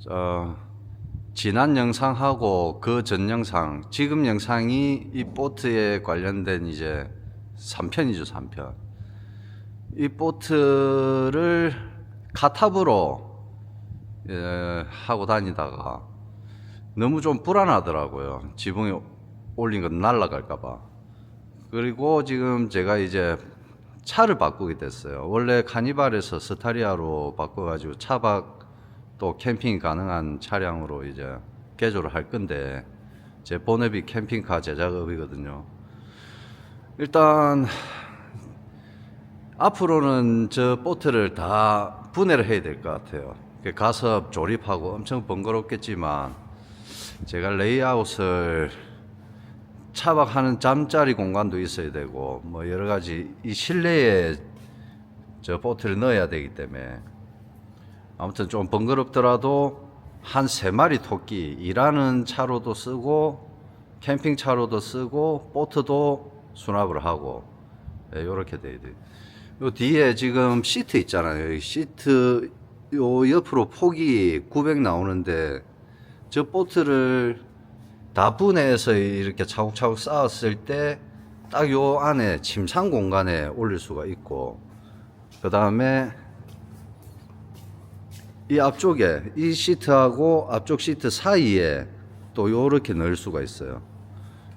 어, 지난 영상하고 그 전 영상, 지금 영상이 이 보트에 관련된 이제 3편이죠, 3편. 이 보트를 카탑으로 하고 다니다가 너무 좀 불안하더라고요. 지붕에 올린 건 날아갈까봐. 그리고 지금 제가 이제 차를 바꾸게 됐어요. 원래 카니발에서 스타리아로 바꿔가지고 차박 또 캠핑 가능한 차량으로 이제 개조를 할 건데, 제 본업이 캠핑카 제작업이거든요. 일단 앞으로는 저 보트를 다 분해를 해야 될 것 같아요. 가서 조립하고 엄청 번거롭겠지만, 제가 레이아웃을 차박하는 잠자리 공간도 있어야 되고 뭐 여러 가지 이 실내에 저 보트를 넣어야 되기 때문에 아무튼 좀 번거롭더라도 한 3마리 토끼, 일하는 차로도 쓰고 캠핑 차로도 쓰고 보트도 수납을 하고 요렇게 돼야 돼요. 요 뒤에 지금 시트 있잖아요. 이 시트 요 옆으로 폭이 900 나오는데, 저 보트를 다 분해해서 이렇게 차곡차곡 쌓았을 때 딱 요 안에 침상 공간에 올릴 수가 있고, 그 다음에 이 앞쪽에 이 시트하고 앞쪽 시트 사이에 또 요렇게 넣을 수가 있어요.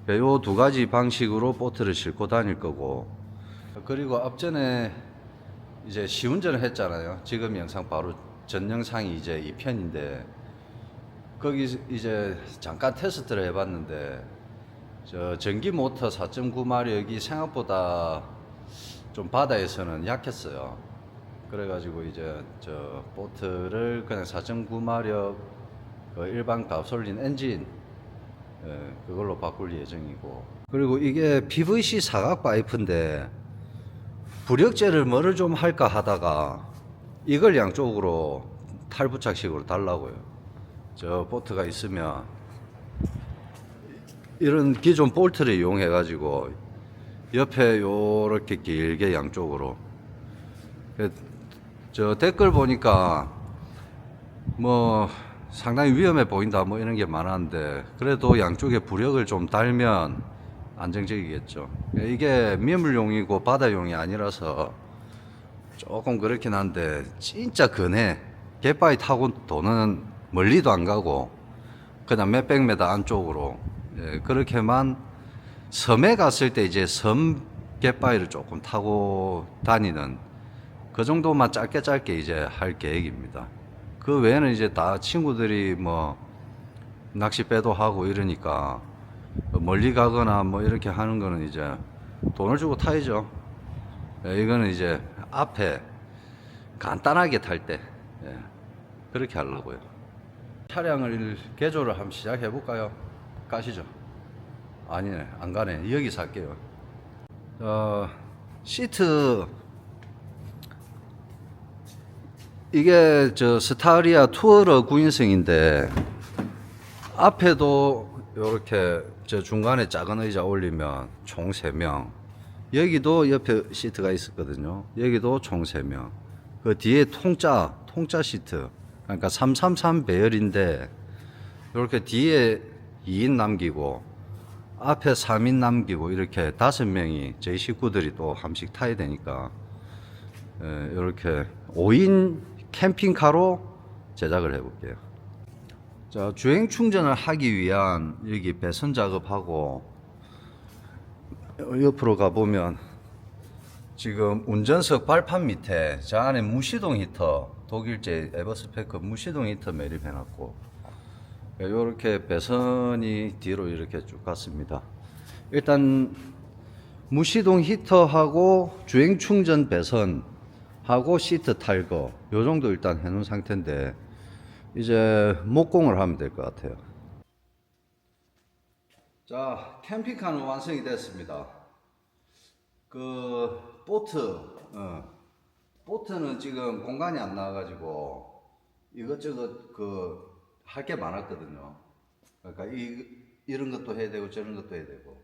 요 두 가지 방식으로 보트를 싣고 다닐 거고, 그리고 앞전에 이제 시운전을 했잖아요. 지금 영상 바로 전 영상이 이제 2편인데, 거기 이제 잠깐 테스트를 해봤는데, 저 전기 모터 4.9마력이 생각보다 좀 바다에서는 약했어요. 그래가지고 이제 저 보트를 그냥 4.9마력 그 일반 가솔린 엔진, 그걸로 바꿀 예정이고, 그리고 이게 PVC 사각 파이프인데 부력제를 뭐를 좀 할까 하다가 이걸 양쪽으로 탈부착식으로 달라고요. 저 보트가 있으면 이런 기존 볼트를 이용해 가지고 옆에 요렇게 길게 양쪽으로. 저 댓글 보니까 뭐 상당히 위험해 보인다 뭐 이런 게 많았는데, 그래도 양쪽에 부력을 좀 달면 안정적이겠죠. 이게 미물용이고 바다용이 아니라서 조금 그렇긴 한데, 진짜 근해 갯바위 타고 도는 멀리도 안 가고 그냥 몇백 미터 안쪽으로, 그렇게만 섬에 갔을 때 이제 섬 갯바위를 조금 타고 다니는 그 정도만 짧게 이제 할 계획입니다. 그 외에는 이제 다 친구들이 뭐 낚싯배도 하고 이러니까 멀리 가거나 뭐 이렇게 하는 거는 이제 돈을 주고 타야죠. 이거는 이제 앞에 간단하게 탈 때, 그렇게 하려고요. 차량을 개조를 한번 시작해 볼까요? 가시죠. 아니네, 안 가네. 여기서 할게요. 시트, 이게 저 스타리아 투어러 9인승인데 앞에도 이렇게 저 중간에 작은 의자 올리면 총 3명, 여기도 옆에 시트가 있었거든요. 여기도 총 3명. 그 뒤에 통짜 시트, 그러니까 333 배열인데 이렇게 뒤에 2인 남기고 앞에 3인 남기고 이렇게 5명이 저희 식구들이 또 한 번씩 타야 되니까 이렇게 5인 캠핑카로 제작을 해볼게요. 자, 주행 충전을 하기 위한 여기 배선 작업하고, 옆으로 가보면 지금 운전석 발판 밑에 저 안에 무시동 히터, 독일제 에버스페크 무시동 히터 매립해놨고, 이렇게 배선이 뒤로 이렇게 쭉 갔습니다. 일단 무시동 히터하고 주행 충전 배선하고 시트 탈거 요 정도 일단 해놓은 상태인데, 이제 목공을 하면 될 것 같아요. 자, 캠핑카는 완성이 됐습니다. 그 보트는 지금 공간이 안 나와가지고 이것저것 그 할 게 많았거든요. 그러니까 이런 것도 해야 되고 저런 것도 해야 되고,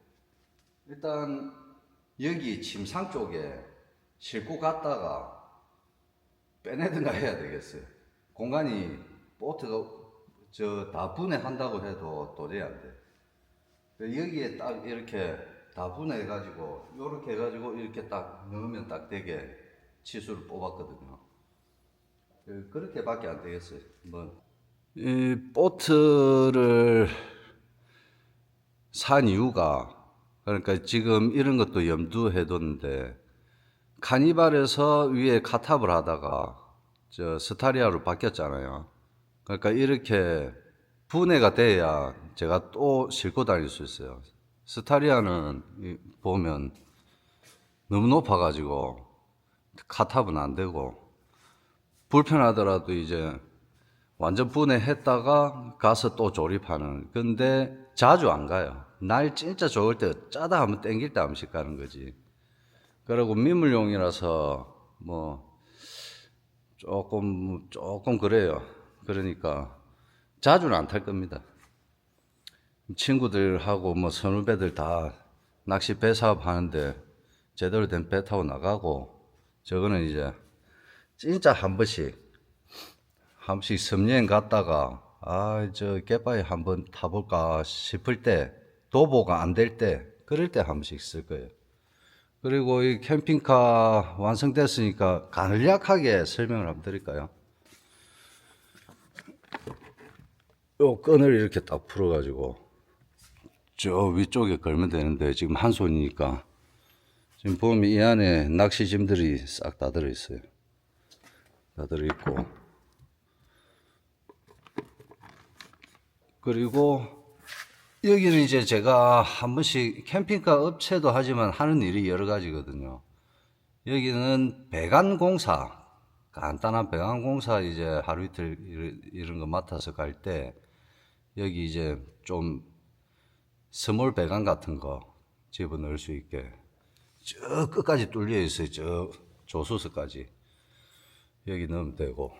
일단 여기 침상 쪽에 싣고 갔다가 빼내든가 해야 되겠어요. 공간이 보트가 저 다 분해한다고 해도 도저히 안 돼. 여기에 딱 이렇게 다 분해해가지고 요렇게 해가지고 이렇게 딱 넣으면 딱 되게 치수를 뽑았거든요. 그렇게밖에 안 되겠어요. 뭐, 이 보트를 산 이유가, 그러니까 지금 이런 것도 염두해 뒀는데, 카니발에서 위에 카탑을 하다가 저 스타리아로 바뀌었잖아요. 그러니까 이렇게 분해가 돼야 제가 또 싣고 다닐 수 있어요. 스타리아는 보면 너무 높아가지고 카탑은 안 되고, 불편하더라도 이제 완전 분해했다가 가서 또 조립하는. 근데 자주 안 가요. 날 진짜 좋을 때 짜다 하면 땡길 때 한 번씩 가는 거지. 그리고 민물용이라서 뭐 조금 그래요. 그러니까 자주는 안 탈 겁니다. 친구들하고 뭐 선후배들 다 낚시 배 사업 하는데 제대로 된 배 타고 나가고, 저거는 이제 진짜 한 번씩 섬여행 갔다가 저 갯바위 한번 타볼까 싶을 때, 도보가 안 될 때, 그럴 때 한 번씩 쓸 거예요. 그리고 이 캠핑카 완성됐으니까 간략하게 설명을 한번 드릴까요? 요 끈을 이렇게 딱 풀어가지고 저 위쪽에 걸면 되는데, 지금 한 손이니까 지금 보면 이 안에 낚시짐들이 싹 다 들어있어요. 다 들어있고, 그리고 여기는 이제 제가 한 번씩 캠핑카 업체도 하지만 하는 일이 여러 가지거든요. 여기는 배관 공사, 간단한 배관 공사 이제 하루 이틀 이런 거 맡아서 갈 때, 여기 이제 좀 스몰 배관 같은 거 집어넣을 수 있게 저 끝까지 뚫려 있어요. 저 조수석까지 여기 넣으면 되고,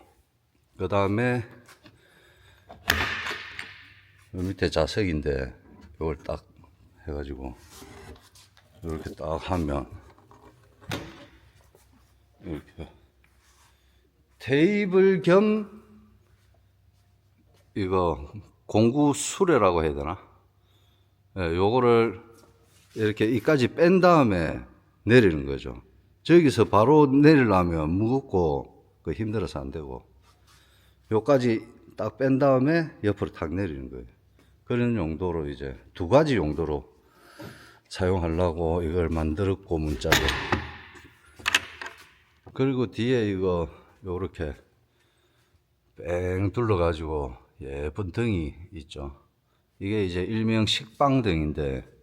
그 다음에 밑에 자석인데 이걸 딱 해가지고 이렇게 딱 하면 이렇게 테이블 겸 이거 공구 수레라고 해야 되나? 요거를 이렇게 이까지 뺀 다음에 내리는 거죠. 저기서 바로 내리려면 무겁고 힘들어서 안 되고, 요까지 딱 뺀 다음에 옆으로 탁 내리는 거예요. 그런 용도로 이제 두 가지 용도로 사용하려고 이걸 만들었고, 문자로. 그리고 뒤에 이거 요렇게 뺑 둘러가지고 예쁜 등이 있죠. 이게 이제 일명 식빵등인데,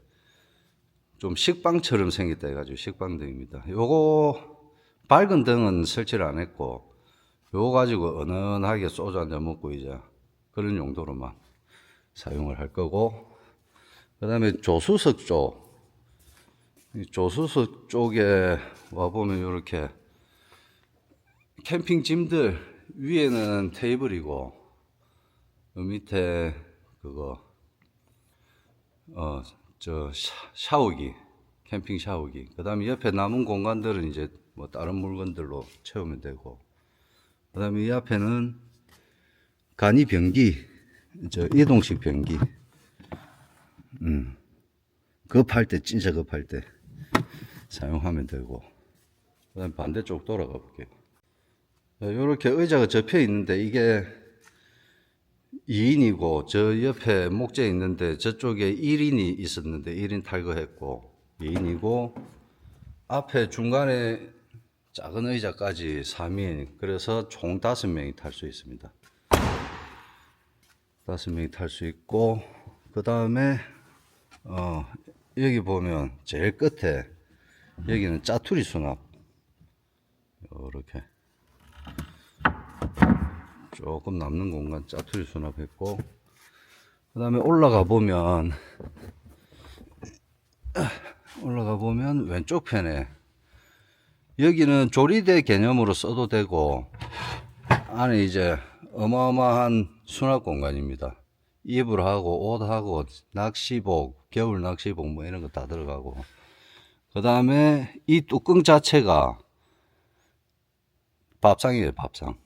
좀 식빵처럼 생겼다 해가지고 식빵등입니다. 요거 밝은 등은 설치를 안 했고, 요거 가지고 은은하게 소주 한잔 먹고 이제 그런 용도로만 사용을 할 거고, 그 다음에 조수석 쪽에 와보면 이렇게 캠핑 짐들 위에는 테이블이고, 밑에 그거 샤워기, 캠핑 샤워기. 그 다음에 옆에 남은 공간들은 이제 뭐 다른 물건들로 채우면 되고, 그 다음에 이 앞에는 간이 변기, 이동식 변기. 급할 때, 진짜 급할 때 사용하면 되고, 그 다음에 반대쪽 돌아가 볼게요. 이렇게 의자가 접혀 있는데, 이게 2인이고, 저 옆에 목재 있는데, 저쪽에 1인이 있었는데, 1인 탈거했고, 2인이고, 앞에 중간에 작은 의자까지 3인, 그래서 총 5명이 탈 수 있습니다. 5명이 탈 수 있고, 그 다음에, 여기 보면 제일 끝에, 여기는 짜투리 수납. 요렇게. 조금 남는 공간 짜투리 수납했고, 그 다음에 올라가 보면 왼쪽 편에 여기는 조리대 개념으로 써도 되고, 안에 이제 어마어마한 수납 공간입니다. 이불하고 옷하고 낚시복, 겨울 낚시복 뭐 이런 거 다 들어가고, 그 다음에 이 뚜껑 자체가 밥상이에요, 밥상.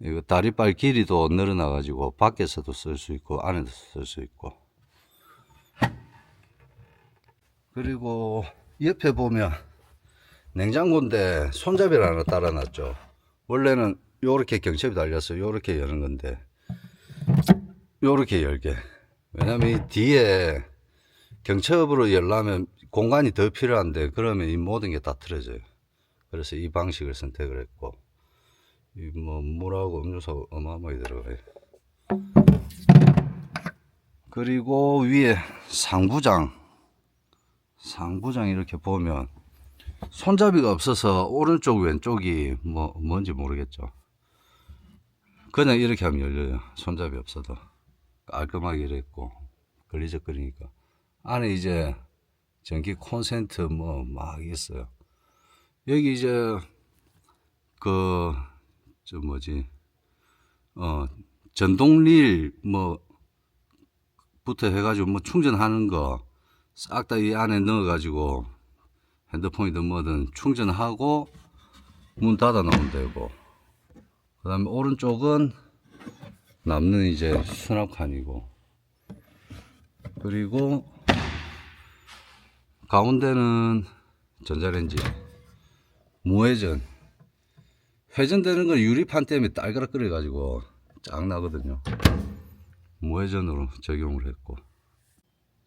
이거 다리발 길이도 늘어나 가지고 밖에서도 쓸 수 있고 안에도 쓸 수 있고. 그리고 옆에 보면 냉장고인데 손잡이를 하나 달아놨죠. 원래는 요렇게 경첩이 달려서 요렇게 여는 건데 요렇게 열게. 왜냐면 이 뒤에 경첩으로 열려면 공간이 더 필요한데 그러면 이 모든 게 다 틀어져요. 그래서 이 방식을 선택을 했고, 이 뭐 물하고 음료수 어마어마하게 들어가요. 그리고 위에 상부장 이렇게 보면 손잡이가 없어서 오른쪽 왼쪽이 뭔지 모르겠죠. 그냥 이렇게 하면 열려요. 손잡이 없어도 깔끔하게 이랬고 걸리적거리니까. 안에 이제 전기 콘센트 막 있어요. 여기 이제 전동릴 부터 해가지고 충전하는 거 싹 다 이 안에 넣어가지고 핸드폰이든 뭐든 충전하고 문 닫아 놓으면 되고, 그 다음에 오른쪽은 남는 이제 수납칸이고, 그리고 가운데는 전자레인지 무회전. 회전되는 건 유리판 때문에 딸그락 끓여가지고 짱 나거든요. 무회전으로 적용을 했고,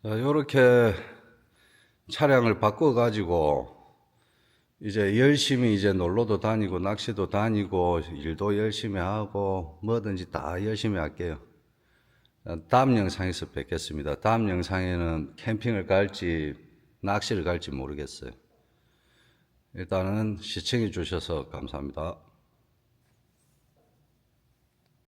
자, 요렇게 차량을 바꿔 가지고 이제 열심히 이제 놀러도 다니고 낚시도 다니고 일도 열심히 하고 뭐든지 다 열심히 할게요. 다음 영상에서 뵙겠습니다. 다음 영상에는 캠핑을 갈지 낚시를 갈지 모르겠어요. 일단은 시청해 주셔서 감사합니다.